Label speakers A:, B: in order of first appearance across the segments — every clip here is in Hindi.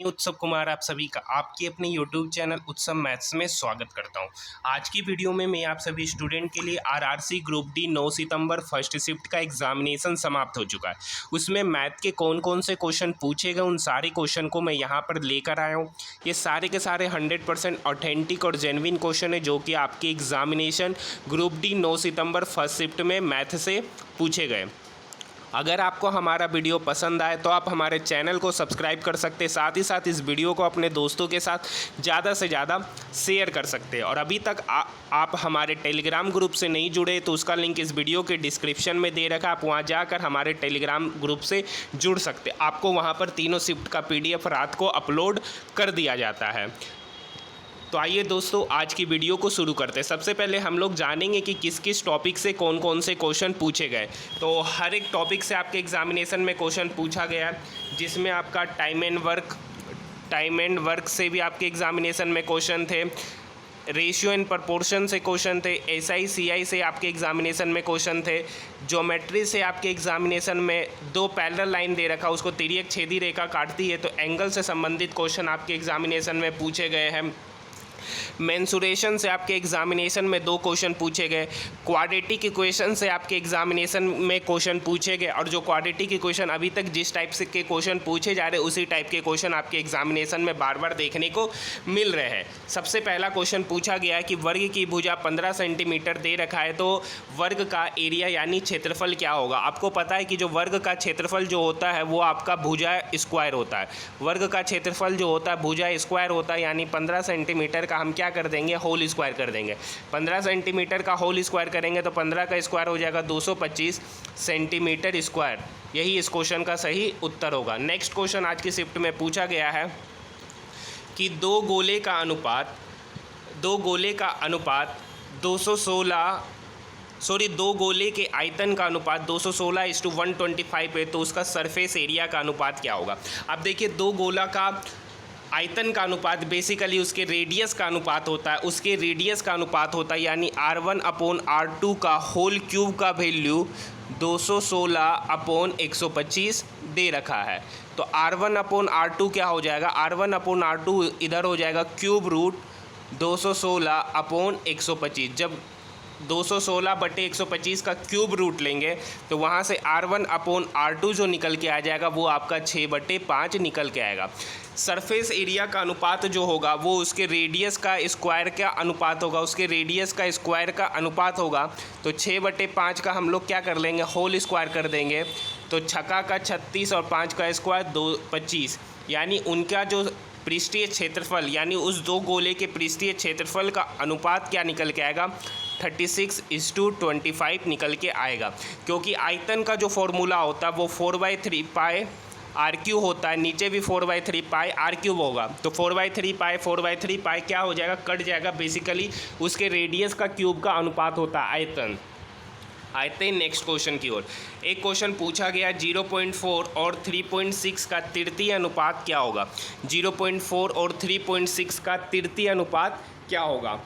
A: उत्सव कुमार आप सभी का आपके अपने YouTube चैनल उत्सव मैथ्स में स्वागत करता हूं। आज की वीडियो में मैं आप सभी स्टूडेंट के लिए आरआरसी ग्रुप डी 9 सितंबर फर्स्ट शिफ्ट का एग्जामिनेशन समाप्त हो चुका है। उसमें मैथ के कौन कौन से क्वेश्चन पूछे गए उन सारे क्वेश्चन को मैं यहां पर लेकर आया हूं। ये सारे के सारे 100% ऑथेंटिक और जेन्युइन क्वेश्चन है जो कि आपके एग्जामिनेशन ग्रुप डी 9 सितंबर फर्स्ट शिफ्ट में मैथ से पूछे गए। अगर आपको हमारा वीडियो पसंद आए तो आप हमारे चैनल को सब्सक्राइब कर सकते हैं, साथ ही साथ इस वीडियो को अपने दोस्तों के साथ ज़्यादा से ज़्यादा शेयर कर सकते हैं। और अभी तक आप हमारे टेलीग्राम ग्रुप से नहीं जुड़े तो उसका लिंक इस वीडियो के डिस्क्रिप्शन में दे रखा है, आप वहां जाकर हमारे टेलीग्राम ग्रुप से जुड़ सकते हैं। आपको वहां पर तीनों शिफ्ट का PDF रात को अपलोड कर दिया जाता है। तो आइए दोस्तों आज की वीडियो को शुरू करते हैं। सबसे पहले हम लोग जानेंगे कि किस किस टॉपिक से कौन कौन से क्वेश्चन पूछे गए। तो हर एक टॉपिक से आपके एग्जामिनेशन में क्वेश्चन पूछा गया, जिसमें आपका टाइम एंड वर्क से भी आपके एग्जामिनेशन में क्वेश्चन थे, रेशियो एंड प्रपोर्शन से क्वेश्चन थे, SI CI से आपके एग्जामिनेशन में क्वेश्चन थे, ज्योमेट्री से आपके एग्जामिनेशन में दो पैरेलल लाइन दे रखा, उसको तिर्यक छेदी रेखा काटती है तो एंगल से संबंधित क्वेश्चन आपके एग्जामिनेशन में पूछे गए हैं। मेंसुरेशन से आपके एग्जामिनेशन में दो क्वेश्चन पूछे गए, क्वाड्रेटिक इक्वेशन से आपके एग्जामिनेशन में क्वेश्चन पूछे गए। और जो क्वाड्रेटिक इक्वेशन अभी तक जिस टाइप से के क्वेश्चन पूछे जा रहे उसी टाइप के क्वेश्चन आपके एग्जामिनेशन में बार बार देखने को मिल रहे हैं। सबसे पहला क्वेश्चन पूछा गया है कि वर्ग की भुजा 15 सेंटीमीटर दे रखा है तो वर्ग का एरिया यानी क्षेत्रफल क्या होगा। आपको पता है कि जो वर्ग का क्षेत्रफल जो होता है वो आपका भुजा स्क्वायर होता है। वर्ग का क्षेत्रफल जो होता है भुजा स्क्वायर होता है, यानी 15 सेंटीमीटर का हम क्या कर देंगे, होल स्क्वायर कर देंगे। 15 सेंटीमीटर का होल स्क्वायर करेंगे तो 15 का स्क्वायर हो जाएगा 225 सेंटीमीटर स्क्वायर। यही इस क्वेश्चन का सही उत्तर होगा। नेक्स्ट क्वेश्चन आज की शिफ्ट में पूछा गया है कि दो गोले का दो गोले के आयतन का अनुपात 216:125 है तो उसका सरफेस एरिया का अनुपात क्या होगा। अब देखिए, दो गोला का आयतन का अनुपात बेसिकली उसके रेडियस का अनुपात होता है, यानी R1/R2 का होल क्यूब का वैल्यू 216/125 दे रखा है। तो R1/R2 क्या हो जाएगा, R1/R2 इधर हो जाएगा क्यूब रूट 216/125। जब 216/125 का क्यूब रूट लेंगे तो वहाँ से R1/R2 जो निकल के आ जाएगा वो आपका 6/5 निकल के आएगा। सरफेस एरिया का अनुपात जो होगा वो उसके रेडियस का स्क्वायर का अनुपात होगा, तो 6/5 का हम लोग क्या कर लेंगे, होल स्क्वायर कर देंगे। तो छक्का का 36 और 5 का स्क्वायर 25, यानी उनका जो पृष्ठीय क्षेत्रफल यानी उस दो गोले के पृष्ठीय क्षेत्रफल का अनुपात क्या निकल के आएगा, 36:25 निकल के आएगा। क्योंकि आयतन का जो फॉर्मूला होता है वो 4/3 पाई RQ होता है, नीचे भी 4/3 पाई RQ होगा। तो 4/3 पाई क्या हो जाएगा, कट जाएगा। बेसिकली उसके रेडियस का क्यूब का अनुपात होता है आयतन। आते हैं नेक्स्ट क्वेश्चन की ओर। एक क्वेश्चन पूछा गया 0.4 और 3.6 का तृतीय अनुपात क्या होगा। 0.4 और 3.6 का तृतीय अनुपात क्या होगा।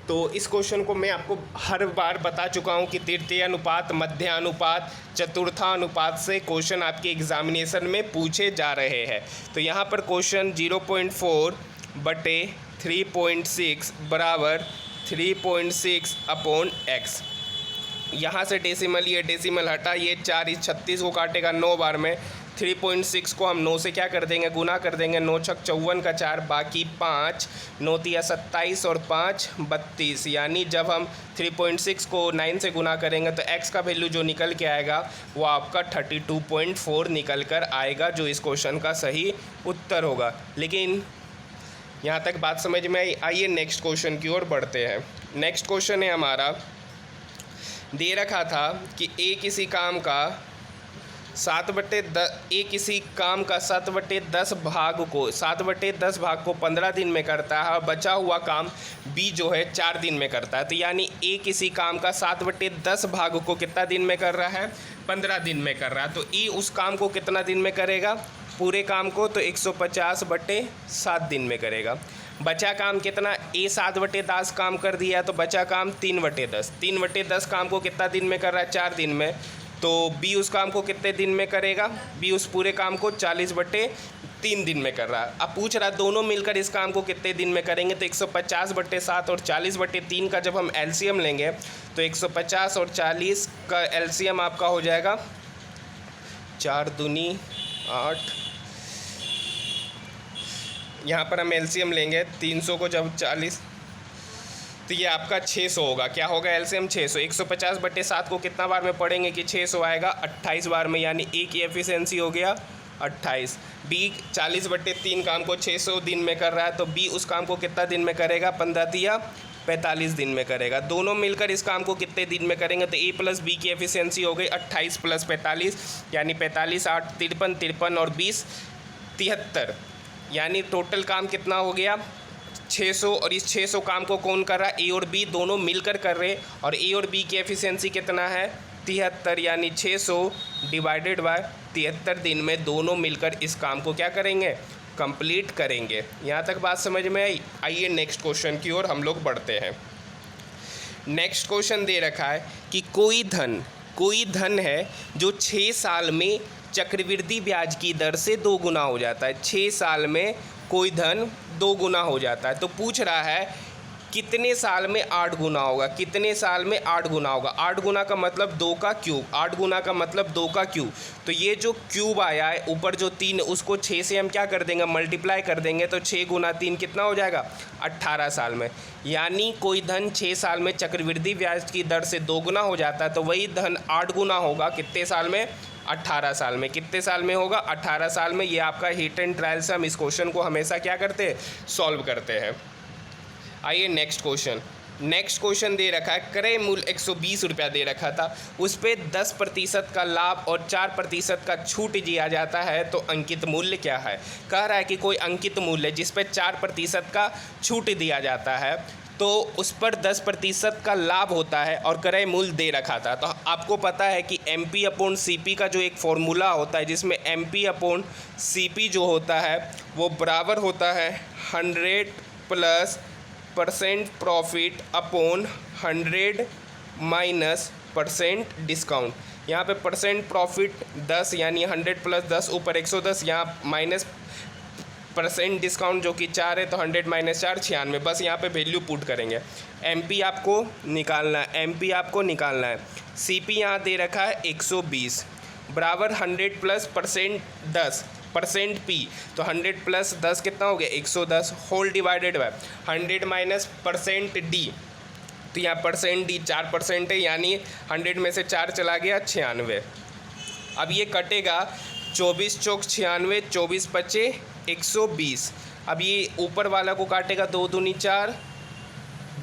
A: तो इस क्वेश्चन को मैं आपको हर बार बता चुका हूं कि तृतीय अनुपात, मध्य अनुपात, चतुर्था अनुपात से क्वेश्चन आपके एग्जामिनेशन में पूछे जा रहे हैं। तो यहाँ पर क्वेश्चन 0.4/3.6 बराबर 3.6/x। यहाँ से डेसिमल, ये डेसिमल हटा, ये 4 इस 36 को काटेगा 9 बार में। 3.6 को हम 9 से क्या कर देंगे, गुना कर देंगे। 9 छक 54 का 4 बाकी 5, 9 तिया 27 और 5 32। यानी जब हम 3.6 को 9 से गुना करेंगे तो x का वैल्यू जो निकल के आएगा वो आपका 32.4 निकल कर आएगा, जो इस क्वेश्चन का सही उत्तर होगा। लेकिन यहाँ तक बात समझ में आई। आइए नेक्स्ट क्वेश्चन की ओर बढ़ते हैं। नेक्स्ट क्वेश्चन है हमारा, दे रखा था कि किसी काम का 7/10 भाग को 15 दिन में करता है और बचा हुआ काम B जो है 4 दिन में करता है। तो यानी किसी काम का 7/10 भाग को कितना दिन में कर रहा है, 15 दिन में कर रहा है। तो उस काम को कितना दिन में करेगा, पूरे काम को तो 150/7 दिन में करेगा। बचा काम कितना, 7/10 काम कर दिया तो बचा काम 3/10। 3/10 काम को कितना दिन में कर रहा है, 4 दिन में। तो B उस काम को कितने दिन में करेगा, B उस पूरे काम को 40/3 3 दिन में कर रहा है। अब पूछ रहा है दोनों मिलकर इस काम को कितने दिन में करेंगे, तो 150/7 और 40/3 का जब हम एलसीएम लेंगे तो 150 और 40 का एलसीएम आपका हो जाएगा 4 दूनी 8। यहाँ पर हम एलसीएम लेंगे 300 को जब 40 तो ये आपका 600 होगा। क्या होगा एलसीएम 600। 150/7 को कितना बार में पढ़ेंगे कि 600 आएगा 28 बार में, यानी ए की एफिशिएंसी हो गया 28। बी 40/3 काम को 600 दिन में कर रहा है, तो बी उस काम को कितना दिन में करेगा, 15 या 45 दिन में करेगा। दोनों मिलकर इस काम को कितने दिन में करेंगे, तो ए प्लस बी की एफिशिएंसी हो गई 28 + 45, यानी 45 8 53 53 और 20 73, यानी टोटल काम कितना हो गया 600। और इस 600 काम को कौन कर रहा है, ए और बी दोनों मिलकर कर रहे हैं, और ए और बी की एफिशिएंसी कितना है 73, यानी 600 / 73 दिन में दोनों मिलकर इस काम को क्या करेंगे, कंप्लीट करेंगे। यहाँ तक बात समझ में आई। आइए नेक्स्ट क्वेश्चन की ओर हम लोग बढ़ते हैं। नेक्स्ट क्वेश्चन दे रखा है कि कोई धन है जो 6 साल में चक्रवृद्धि ब्याज की दर से 2 गुना हो जाता है। 6 साल में कोई धन 2 गुना हो जाता है, तो पूछ रहा है कितने साल में 8 गुना होगा, कितने साल में 8 गुना होगा। 8 गुना का मतलब 2 का क्यूब, 8 गुना का मतलब 2 का क्यूब। तो ये जो क्यूब आया है ऊपर जो 3 उसको 6 से हम क्या कर देंगे, मल्टीप्लाई कर देंगे, तो 6 × 3 कितना हो जाएगा 18 साल में। यानी कोई धन 6 साल में चक्रवृद्धि ब्याज की दर से 2 गुना हो जाता है, तो वही धन 8 गुना होगा कितने साल में, 18 साल में। कितने साल में होगा, 18 साल में। ये आपका हिट एंड ट्रायल से हम इस क्वेश्चन को हमेशा क्या करते हैं, सॉल्व करते हैं। आइए नेक्स्ट क्वेश्चन दे रखा है क्रय मूल्य 120 रुपया दे रखा था, उस पर 10% का लाभ और 4% का छूट दिया जाता है, तो अंकित मूल्य क्या है। कह रहा है कि कोई अंकित मूल्य जिस पर 4% का छूट दिया जाता है, तो उस पर 10% का लाभ होता है और क्रय मूल्य दे रखा था। तो आपको पता है कि MP/CP का जो एक फॉर्मूला होता है, जिसमें MP/CP जो होता है वो बराबर होता है 100 + % प्रॉफिट अपॉन 100 - % डिस्काउंट। यहाँ पे परसेंट प्रॉफिट 10, यानी 100 + 10 ऊपर 110, यहाँ माइनस % डिस्काउंट जो कि 4 है, तो 100 - 4 96। बस यहाँ पे वैल्यू पुट करेंगे। MP आपको निकालना है, CP यहाँ दे रखा है 120 बराबर 100 + % P, तो 100 + 10 कितना हो गया 110 होल डिवाइडेड बाय 100 - % D, तो यहाँ %D 4% है, यानी 100 में से 4 चला गया 96। अब ये कटेगा 24 चौक 96, 24 पचे 120। अब ये ऊपर वाला को काटेगा 2 दूनी 4,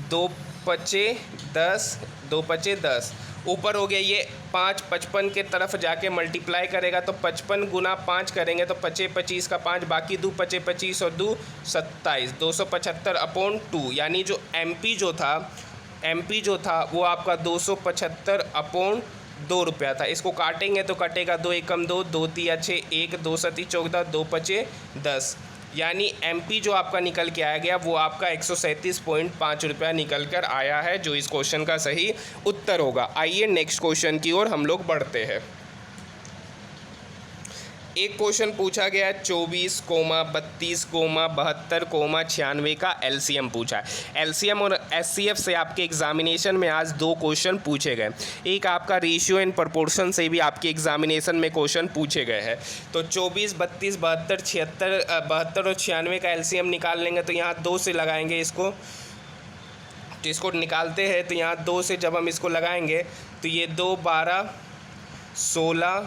A: 2 पचे 10, 2 पचे 10। ऊपर हो गया ये 5 55 के तरफ जाके मल्टीप्लाई करेगा, तो 55 × 5 करेंगे तो 5 25 का 5, बाकी 2 पचे 25 और 2 27, 275/2, यानी जो MP जो था वो आपका 275/2 रुपया था। इसको काटेंगे तो कटेगा 2 एकम 2, 2 तिया 6, 1 2 सती 14, 2 पचे 10, यानी MP जो आपका निकल के आया गया वो आपका 137.5 रुपया निकल कर आया है, जो इस क्वेश्चन का सही उत्तर होगा। आइए नेक्स्ट क्वेश्चन की ओर हम लोग बढ़ते हैं। एक क्वेश्चन पूछा गया 24, 32, 72, 96 का एलसीएम पूछा है। एलसीएम और एचसीएफ से आपके एग्जामिनेशन में आज 2 क्वेश्चन पूछे गए। एक आपका रेशियो एंड प्रोपोर्शन से भी आपके एग्जामिनेशन में क्वेश्चन पूछे गए हैं। तो 24, 32, 72, 76, 72 और 96 का एलसीएम निकाल लेंगे, तो यहाँ 2 से लगाएंगे इसको, तो इसको निकालते हैं, तो यहाँ 2 से जब हम इसको लगाएंगे तो ये 2 12 16,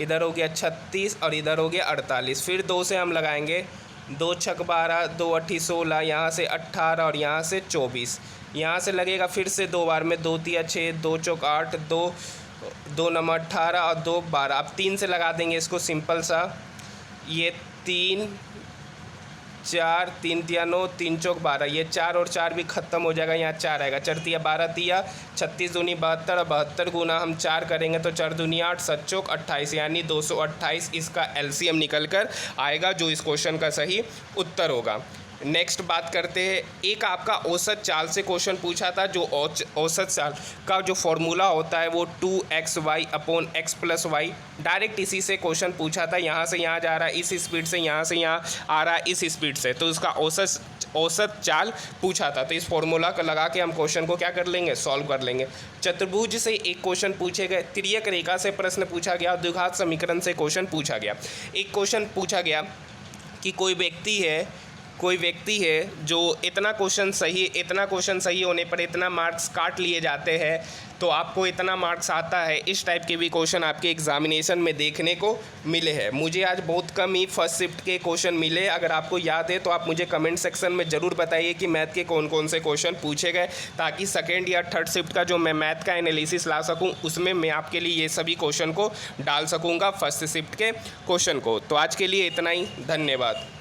A: इधर हो गया 36 और इधर हो गया 48। फिर 2 से हम लगाएंगे, 2 छक 12, 2 8 16, यहाँ से 18 और यहाँ से 24। यहाँ से लगेगा फिर से 2 बार में, 2 तिया 6, 2 चौक 8, 2 9 18 और 2 12। अब 3 से लगा देंगे इसको सिंपल सा, ये 3 4, 3 तिया 9, 3 चौक 12, ये 4 और 4 भी खत्म हो जाएगा, यहाँ 4 आएगा, 4 तिया 12 तिया 36 दूनी 72, 72 गुना हम 4 करेंगे तो 4 दूनी 8, 7 चौक 28, यानी 228 इसका एलसीएम निकल कर आएगा, जो इस क्वेश्चन का सही उत्तर होगा। नेक्स्ट बात करते हैं, एक आपका औसत चाल से क्वेश्चन पूछा था। जो औसत चाल का जो फॉर्मूला होता है वो 2xy/x+y, डायरेक्ट इसी से क्वेश्चन पूछा था। यहाँ से यहाँ जा रहा है इस स्पीड से, यहाँ से यहाँ आ रहा है इस स्पीड से, तो उसका औसत चाल पूछा था। तो इस फॉर्मूला को लगा के हम क्वेश्चन को क्या कर लेंगे, सॉल्व कर लेंगे। चतुर्भुज से एक क्वेश्चन पूछे गए, तिर्यक रेखा से प्रश्न पूछा गया, द्विघात समीकरण से क्वेश्चन पूछा गया। एक क्वेश्चन पूछा गया कि कोई व्यक्ति है जो इतना क्वेश्चन सही होने पर इतना मार्क्स काट लिए जाते हैं, तो आपको इतना मार्क्स आता है। इस टाइप के भी क्वेश्चन आपके एग्जामिनेशन में देखने को मिले हैं। मुझे आज बहुत कम ही फर्स्ट शिफ्ट के क्वेश्चन मिले। अगर आपको याद है तो आप मुझे कमेंट सेक्शन में ज़रूर बताइए कि मैथ के कौन कौन से क्वेश्चन पूछे गए, ताकि सेकेंड या थर्ड शिफ्ट का जो मैं मैथ का एनालिसिस ला सकूँ, उसमें मैं आपके लिए ये सभी क्वेश्चन को डाल सकूँगा, फर्स्ट शिफ्ट के क्वेश्चन को। तो आज के लिए इतना ही, धन्यवाद।